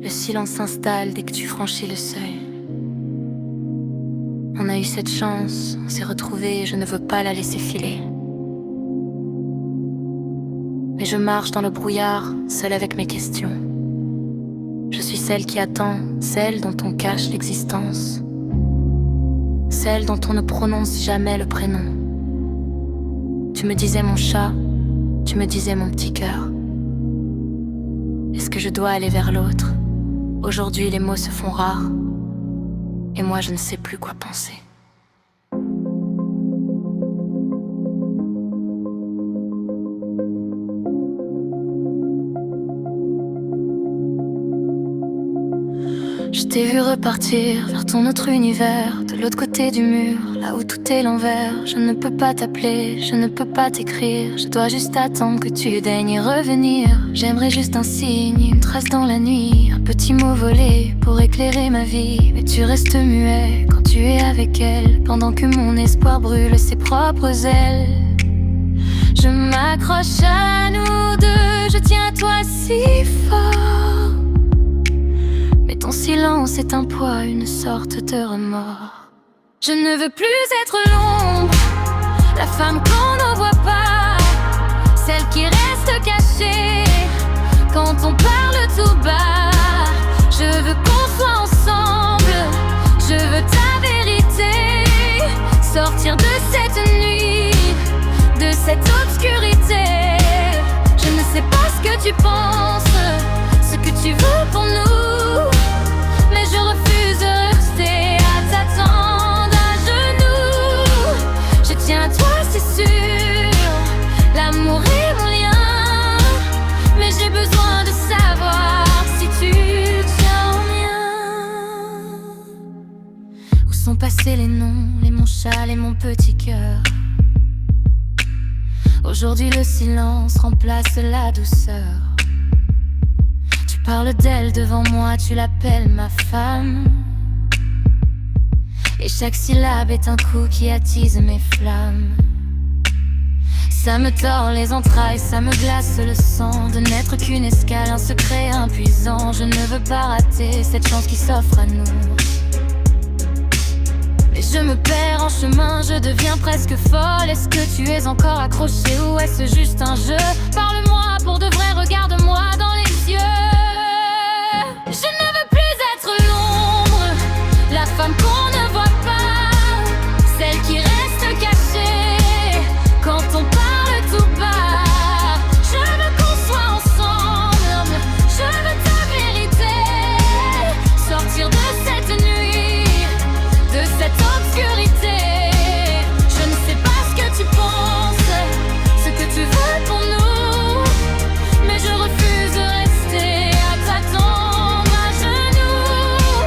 Le silence s'installe dès que tu franchis le seuil. On a eu cette chance, on s'est retrouvés, je ne veux pas la laisser filer. Mais je marche dans le brouillard, seule avec mes questions. Je suis celle qui attend, celle dont on cache l'existence, celle dont on ne prononce jamais le prénom. Tu me disais mon chat, tu me disais mon petit cœur. Est-ce que je dois aller vers l'autre? Aujourd'hui les mots se font rares, et moi je ne sais plus quoi penser. Je t'ai vu repartir vers ton autre univers, de l'autre côté du mur, là où tout est l'envers. Je ne peux pas t'appeler, je ne peux pas t'écrire. Je dois juste attendre que tu daignes y revenir. J'aimerais juste un signe, une trace dans la nuit, un petit mot volé pour éclairer ma vie. Mais tu restes muet quand tu es avec elle, pendant que mon espoir brûle ses propres ailes. Je m'accroche à nous deux, je tiens à toi si fort. Mais ton silence est un poids, une sorte de remords. Je ne veux plus être l'ombre, la femme qu'on ne voit pas, celle qui reste cachée quand on parle tout bas. Je veux qu'on soit ensemble, je veux ta vérité, sortir de cette nuit, de cette obscurité. Je ne sais pas ce que tu penses, ce que tu veux pour nous, mais je refuse de rester à t'attendre à genoux. Je tiens à toi, c'est sûr, l'amour est mon lien, mais j'ai besoin de savoir si tu tiens au mien. Où sont passés les noms, les mon chat, et mon petit cœur? Aujourd'hui le silence remplace la douceur. Tu parles d'elle devant moi, tu l'appelles ma femme, et chaque syllabe est un coup qui attise mes flammes. Ça me tord les entrailles, ça me glace le sang, de n'être qu'une escale, un secret impuissant. Je ne veux pas rater cette chance qui s'offre à nous. Mais je me perds en chemin, je deviens presque folle. Est-ce que tu es encore accroché ou est-ce juste un jeu? Parle-moi pour de vrai, regarde-moi dans les yeux. Je ne veux plus être l'ombre, la femme qu'on ne voit pas, celle qui reste cachée quand on parle tout bas. Je veux qu'on soit ensemble, je veux ta vérité, sortir de cette nuit, de cette obscurité. Je ne sais pas ce que tu penses, ce que tu veux pour nous, mais je refuse de rester à t'attendre à genoux.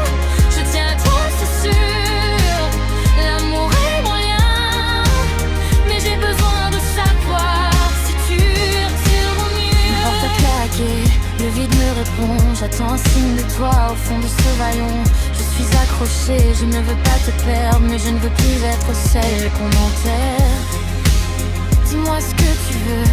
Je tiens à toi, c'est sûr, l'amour est mon lien, mais j'ai besoin de savoir si tu retires mon mieux. La porte a claqué, le vide me répond. J'attends un signe de toi au fond de ce vallon. Je suis accrochée, je ne veux pas te perdre, mais je ne veux plus être celle qu'on enterre. Dis-moi ce que tu veux,